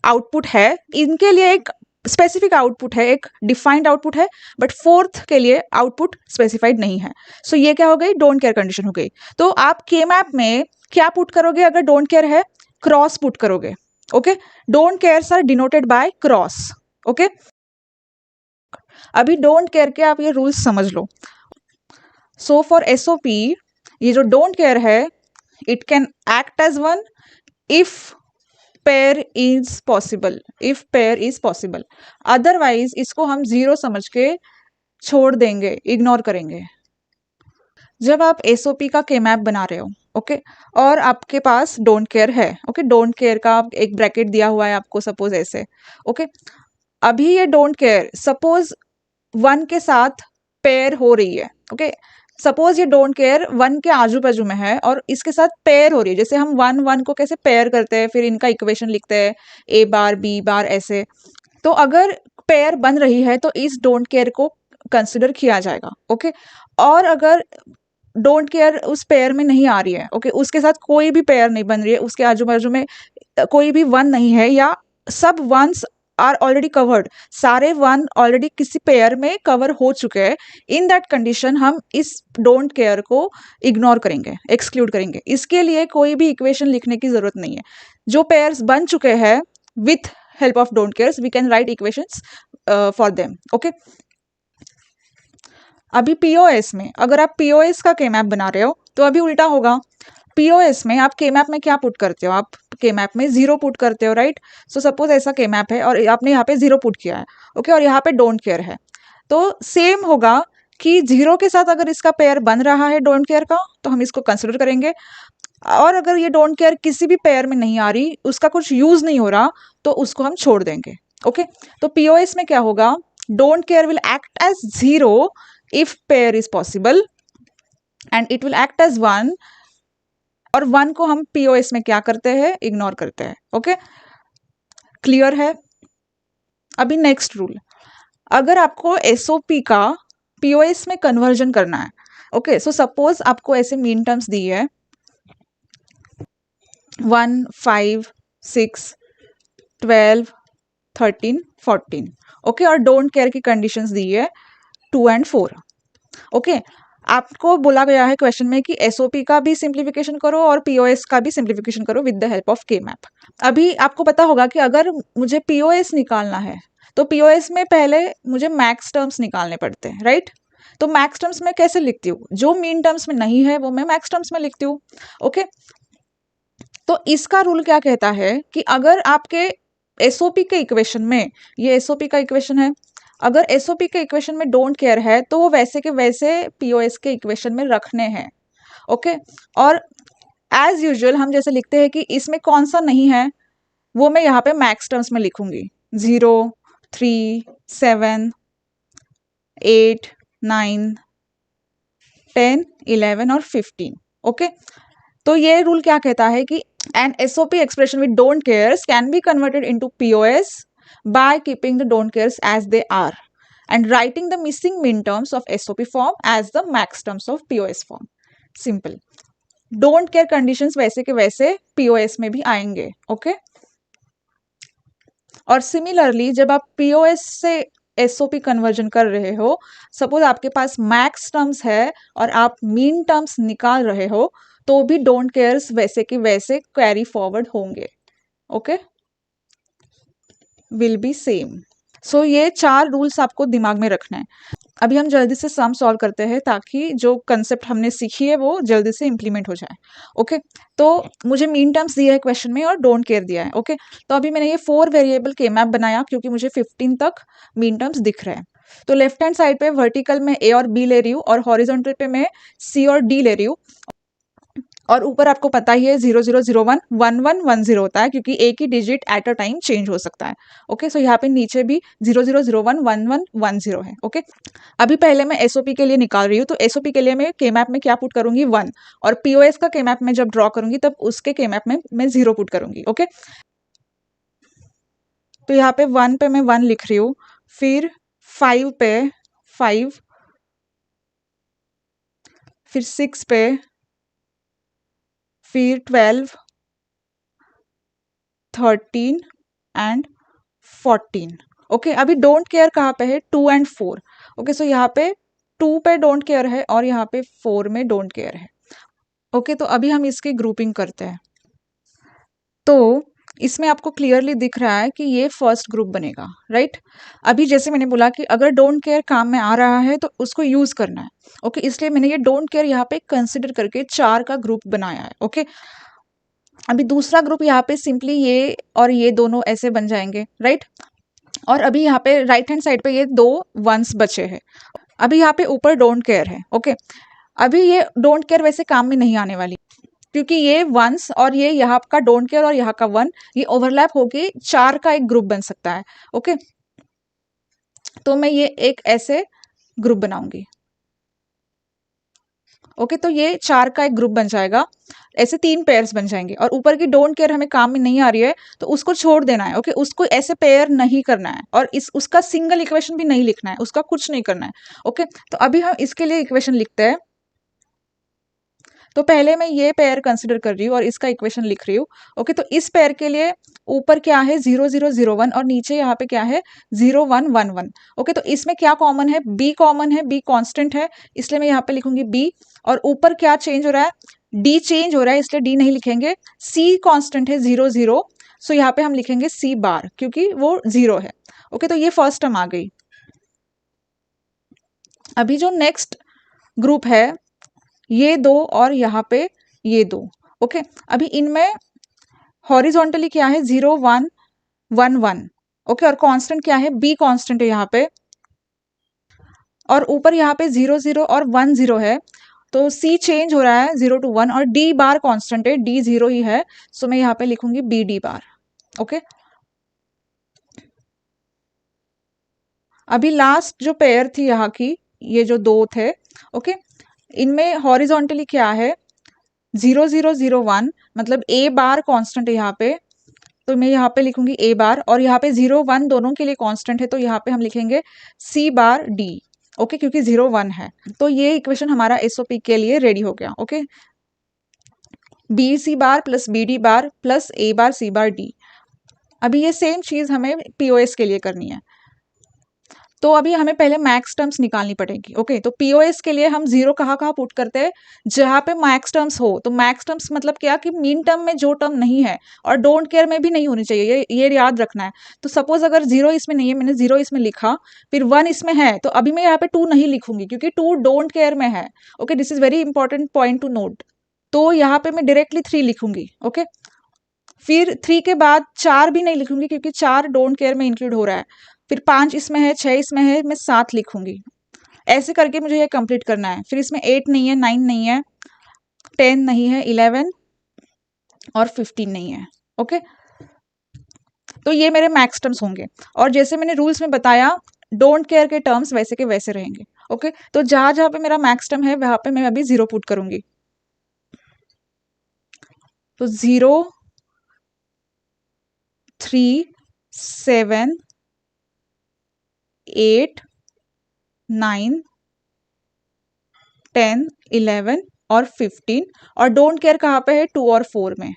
आउटपुट है, इनके लिए एक स्पेसिफिक आउटपुट है, एक डिफाइंड आउटपुट है, बट फोर्थ के लिए आउटपुट स्पेसिफाइड नहीं है। सो ये क्या हो गई, डोंट केयर कंडीशन हो गई। तो आप के मैप में क्या पुट करोगे, अगर डोंट केयर है, क्रॉस पुट करोगे। Okay, don't cares are denoted by cross. Okay, अभी डोंट केयर के आप ये रूल्स समझ लो। सो फॉर एसओपी ये जो डोंट केयर है, it can act as one if pair is possible, if pair is possible, otherwise इसको हम 0 समझ के छोड़ देंगे, इग्नोर करेंगे। जब आप एसओपी का के मैप बना रहे हो, ओके, और आपके पास डोंट केयर है, ओके, डोंट केयर का एक ब्रैकेट दिया हुआ है आपको, सपोज ऐसे, ओके। अभी ये डोंट केयर सपोज 1 के साथ पेयर हो रही है, ओके, सपोज ये डोंट केयर 1 के आजू बाजू में है और इसके साथ पेयर हो रही है, जैसे हम 1 को कैसे पेयर करते हैं, फिर इनका इक्वेशन लिखते हैं ए बार बी बार ऐसे। तो अगर पेयर बन रही है तो इस डोंट केयर को कंसिडर किया जाएगा, ओके। और अगर डोंट केयर उस पेयर में नहीं आ रही है, ओके, उसके साथ कोई भी पेयर नहीं बन रही है, उसके आजू बाजू में कोई भी 1 नहीं है, या सब वंस आर ऑलरेडी कवर्ड, सारे 1 ऑलरेडी किसी पेयर में कवर हो चुके हैं, इन दैट कंडीशन हम इस डोंट केयर को इग्नोर करेंगे, एक्सक्लूड करेंगे। इसके लिए कोई भी इक्वेशन लिखने की जरूरत नहीं है। जो पेयर्स बन चुके हैं with help of don't cares we can write equations for them, okay. अभी पीओएस में अगर आप पीओएस का के मैप बना रहे हो तो अभी उल्टा होगा। पीओएस में आप के मैप में क्या पुट करते हो, आप के मैप में 0 पुट करते हो, राइट। सो सपोज ऐसा के मैप है और आपने यहाँ पे 0 पुट किया है, ओके, और यहाँ पे डोंट केयर है, तो सेम होगा कि 0 के साथ अगर इसका पेयर बन रहा है डोंट केयर का तो हम इसको कंसिडर करेंगे, और अगर ये डोंट केयर किसी भी पेयर में नहीं आ रही, उसका कुछ यूज नहीं हो रहा, तो उसको हम छोड़ देंगे, ओके। तो पीओएस में क्या होगा, don't care will act as 0 if pair is possible and it will act as 1, और 1 को हम पीओएस में क्या करते हैं, इग्नोर करते हैं, ओके। क्लियर है। अभी नेक्स्ट रूल, अगर आपको एसओपी का पीओएस में कन्वर्जन करना है, ओके, सो सपोज आपको ऐसे मीन टर्म्स दी है 1 5 6 12 13 14, ओके, और डोंट केयर की कंडीशंस दी है 2 and 4, ओके। आपको बोला गया है क्वेश्चन में कि एसओपी का भी सिंप्लीफिकेशन करो और पीओएस का भी सिंप्लीफिकेशन करो विद द हेल्प ऑफ के मैप। अभी आपको पता होगा कि अगर मुझे पीओएस निकालना है तो पीओएस में पहले मुझे मैक्स टर्म्स निकालने पड़ते हैं, राइट। तो मैक्स टर्म्स में कैसे लिखती हूँ, जो मीन टर्म्स में नहीं है वो मैं मैक्स टर्म्स में लिखती हूँ, ओके। तो इसका रूल क्या कहता है कि अगर आपके एसओपी के इक्वेशन में, ये एसओपी का इक्वेशन है, अगर एसओपी के इक्वेशन में डोंट केयर है तो वो वैसे के वैसे पीओएस के इक्वेशन में रखने हैं, ओके। और एज यूजुअल हम जैसे लिखते हैं कि इसमें कौन सा नहीं है, वो मैं यहाँ पे मैक्स टर्म्स में लिखूंगी, 0 3 7 8 9 10 11 और 15, ओके। तो ये रूल क्या कहता है कि an SOP expression with don't cares can be converted into POS by keeping the don't cares as they are and writing the missing min terms of SOP form as the max terms of POS form. Simple. Don't care conditions वैसे के वैसे POS में भी आएंगे, okay. और similarly जब आप POS से SOP कन्वर्जन कर रहे हो, सपोज आपके पास मैक्स टर्म्स है और आप मीन टर्म्स निकाल रहे हो, तो भी डोंट केयर्स वैसे के वैसे कैरी फॉरवर्ड होंगे, ओके, विल बी सेम। सो ये 4 रूल्स आपको दिमाग में रखना है। अभी हम जल्दी से सम सॉल्व करते हैं ताकि जो कंसेप्ट हमने सीखी है वो जल्दी से इम्प्लीमेंट हो जाए, ओके। तो मुझे मीन टर्म्स दिया है क्वेश्चन में और डोंट केयर दिया है, ओके। तो अभी मैंने ये 4 वेरिएबल के मैप बनाया क्योंकि मुझे 15 तक मीन टर्म्स दिख रहे हैं। तो लेफ्ट हैंड साइड पे वर्टिकल में ए और बी ले रही हूँ और हॉरिजॉन्टल पे मैं सी और डी ले रही हूँ, और ऊपर आपको पता ही है 0001 1110 होता है क्योंकि एक ही digit at a time change हो सकता है, ओके। सो यहाँ पे नीचे भी 0001 1110 है, ओके। अभी पहले मैं एसओपी के लिए निकाल रही हूँ, तो एसओपी के लिए मैं के मैप में क्या पुट करूंगी 1, और पीओएस का के मैप में जब ड्रॉ करूंगी तब उसके के मैप में मैं 0 पुट करूंगी, ओके। तो यहाँ पे 1 पे मैं 1 लिख रही हूँ, फिर 5 पे 5, फिर 6 पे, फिर 12 13 एंड 14, ओके। अभी डोंट केयर कहाँ पे है 2 and 4, ओके। सो यहाँ पे 2 पे डोंट केयर है और यहाँ पे 4 में डोंट केयर है, ओके। तो अभी हम इसकी ग्रुपिंग करते हैं। तो इसमें आपको क्लियरली दिख रहा है कि ये फर्स्ट ग्रुप बनेगा, राइट। अभी जैसे मैंने बोला कि अगर डोंट केयर काम में आ रहा है तो उसको यूज करना है, ओके। इसलिए मैंने ये डोंट केयर यहाँ पे कंसिडर करके 4 का ग्रुप बनाया है, ओके। अभी दूसरा ग्रुप यहाँ पे सिंपली ये और ये दोनों ऐसे बन जाएंगे, राइट। और अभी यहाँ पे राइट हैंड साइड पे ये 2 1s बचे हैं। अभी यहाँ पे ऊपर डोंट केयर है, ओके। अभी ये डोंट केयर वैसे काम में नहीं आने वाली, क्योंकि ये वंस और ये यहाँ का डोंट केयर और यहाँ का वन, ये ओवरलैप होके 4 का एक ग्रुप बन सकता है। ओके, तो मैं ये एक ऐसे ग्रुप बनाऊंगी। ओके, तो ये 4 का एक ग्रुप बन जाएगा, ऐसे 3 पेयर्स बन जाएंगे। और ऊपर की डोंट केयर हमें काम में नहीं आ रही है, तो उसको छोड़ देना है। ओके, उसको ऐसे पेयर नहीं करना है, और उसका सिंगल इक्वेशन भी नहीं लिखना है, उसका कुछ नहीं करना है। ओके, तो अभी हम इसके लिए इक्वेशन लिखते हैं। तो पहले मैं ये पेयर कंसिडर कर रही हूँ और इसका इक्वेशन लिख रही हूँ। ओके, तो इस पेयर के लिए ऊपर क्या है 0 0 0 1 और नीचे यहाँ पे क्या है 0 1 1 1। ओके, तो इसमें क्या कॉमन है, बी कॉमन है, बी कांस्टेंट है, इसलिए मैं यहाँ पे लिखूंगी बी। और ऊपर क्या चेंज हो रहा है, डी चेंज हो रहा है, इसलिए डी नहीं लिखेंगे। सी कांस्टेंट है 0 0, सो यहाँ पे हम लिखेंगे सी बार, क्योंकि वो 0 है। ओके, तो ये फर्स्ट टर्म आ गई। अभी जो नेक्स्ट ग्रुप है, ये दो और यहाँ पे ये दो। ओके, अभी इनमें हॉरिजॉन्टली क्या है 0 1 1 1। ओके, और कांस्टेंट क्या है, बी कांस्टेंट है यहाँ पे, और ऊपर यहाँ पे 0 0 और 1 0 है, तो सी चेंज हो रहा है 0 to 1, और डी बार कांस्टेंट है, डी 0 ही है, सो मैं यहाँ पे लिखूंगी बी डी बार। ओके, अभी लास्ट जो पेयर थी यहाँ की, ये जो दो थे, ओके, इनमें हॉरिजॉन्टली क्या है 0 0 0 1, मतलब ए बार कांस्टेंट है यहाँ पे, तो मैं यहाँ पे लिखूंगी ए बार, और यहाँ पे 0 1 दोनों के लिए कांस्टेंट है, तो यहाँ पे हम लिखेंगे सी बार डी। ओके, क्योंकि 0 1 है, तो ये इक्वेशन हमारा एसओपी के लिए रेडी हो गया। Okay, B C bar plus B D bar plus A bar C bar D. अभी ये सेम चीज हमें पीओएस के लिए करनी है, तो अभी हमें पहले मैक्स टर्म्स निकालनी पड़ेगी। ओके, तो पीओएस के लिए हम 0 कहाँ कहाँ पुट करते हैं, जहाँ पे मैक्स टर्म्स हो। तो मैक्स टर्म्स मतलब क्या कि मीन टर्म में जो टर्म नहीं है, और डोंट केयर में भी नहीं होनी चाहिए, ये याद रखना है। तो सपोज अगर 0 इसमें नहीं है, मैंने 0 इसमें लिखा, फिर 1 इसमें है, तो अभी मैं यहाँ पे 2 नहीं लिखूंगी, क्योंकि 2 डोंट केयर में है। Okay, this is very important point two note. तो यहाँ पे मैं डायरेक्टली 3 लिखूंगी। ओके, फिर 3 के बाद 4 भी नहीं लिखूंगी, क्योंकि 4 डोंट केयर में इंक्लूड हो रहा है। फिर 5 इसमें है, 6 इसमें है, मैं 7 लिखूंगी। ऐसे करके मुझे ये कंप्लीट करना है। फिर इसमें 8 नहीं है, 9 नहीं है, 10 नहीं है, 11 और 15 नहीं है। ओके, तो ये मेरे मैक्स टर्म्स होंगे, और जैसे मैंने रूल्स में बताया डोंट केयर के टर्म्स वैसे के वैसे रहेंगे। ओके, तो जहां जहां पे मेरा मैक्स टर्म है वहां पे मैं अभी 0 पुट करूंगी। तो 0 3 7 8 9 10 11 और 15, और डोंट केयर कहाँ पे है 2 और 4 में।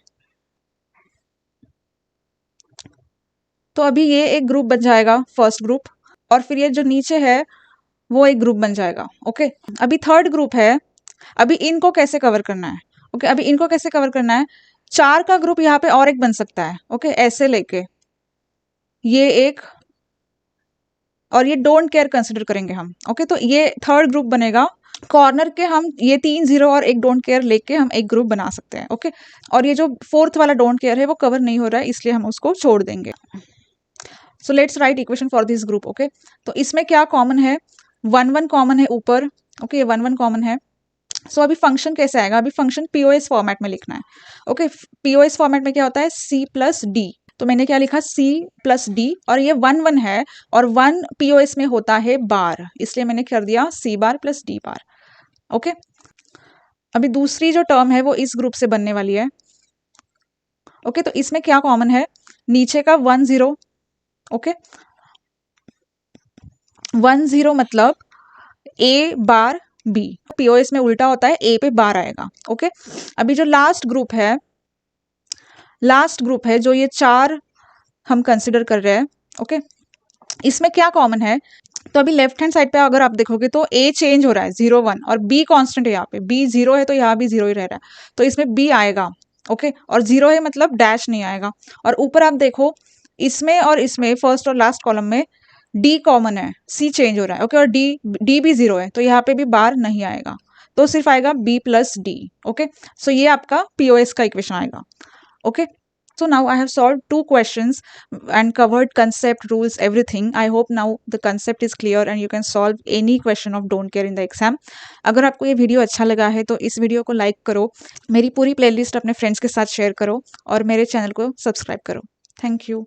तो अभी ये एक ग्रुप बन जाएगा, फर्स्ट ग्रुप, और फिर ये जो नीचे है वो एक ग्रुप बन जाएगा। ओके, अभी थर्ड ग्रुप है, अभी इनको कैसे कवर करना है। ओके, अभी इनको कैसे कवर करना है, 4 का ग्रुप यहाँ पे और एक बन सकता है। ओके, ऐसे लेके ये एक, और ये डोंट केयर कंसिडर करेंगे हम। ओके, तो ये थर्ड ग्रुप बनेगा। कॉर्नर के हम ये 3 0 और एक डोंट केयर लेके हम एक ग्रुप बना सकते हैं। ओके, और ये जो फोर्थ वाला डोंट केयर है वो कवर नहीं हो रहा है, इसलिए हम उसको छोड़ देंगे। So let's write equation for this group. Okay, तो इसमें क्या कॉमन है, 1 1 कॉमन है ऊपर। ओके, ये 1 1 कॉमन है। सो अभी फंक्शन कैसे आएगा, अभी फंक्शन पीओएस फॉर्मेट में लिखना है। ओके, पीओएस फॉर्मेट में क्या होता है सी प्लस डी, तो मैंने क्या लिखा सी प्लस डी, और ये 1 1 है, और 1 पीओएस में होता है बार, इसलिए मैंने कर दिया सी bar plus D bar. Okay, अभी दूसरी जो टर्म है वो इस ग्रुप से बनने वाली है। ओके, तो इसमें क्या कॉमन है, नीचे का 1 0। ओके, 1 0 मतलब ए बार बी, पीओएस में उल्टा होता है, ए पे बार आएगा। ओके, अभी जो लास्ट ग्रुप है जो ये 4 हम कंसिडर कर रहे हैं। ओके, इसमें क्या कॉमन है, तो अभी लेफ्ट हैंड साइड पे अगर आप देखोगे तो ए चेंज हो रहा है 0 1, और बी कांस्टेंट है, यहाँ पे बी 0 है, तो यहाँ भी 0 ही रह रहा है, तो इसमें बी आएगा। ओके, और 0 है मतलब डैश नहीं आएगा। और ऊपर आप देखो इसमें और इसमें फर्स्ट और लास्ट कॉलम में डी कॉमन है, सी चेंज हो रहा है। ओके, और डी भी 0 है, तो यहाँ पे भी बार नहीं आएगा, तो सिर्फ आएगा B plus D. Okay, so ये आपका पीओएस का इक्वेशन आएगा। Okay, So now I have solved 2 questions and covered concept, rules, everything. I hope now the concept is clear and you can solve any question of don't care in the exam. अगर आपको ये video अच्छा लगा है तो इस video को like करो, मेरी पूरी प्लेलिस्ट अपने फ्रेंड्स के साथ शेयर करो और मेरे चैनल को सब्सक्राइब करो. Thank you.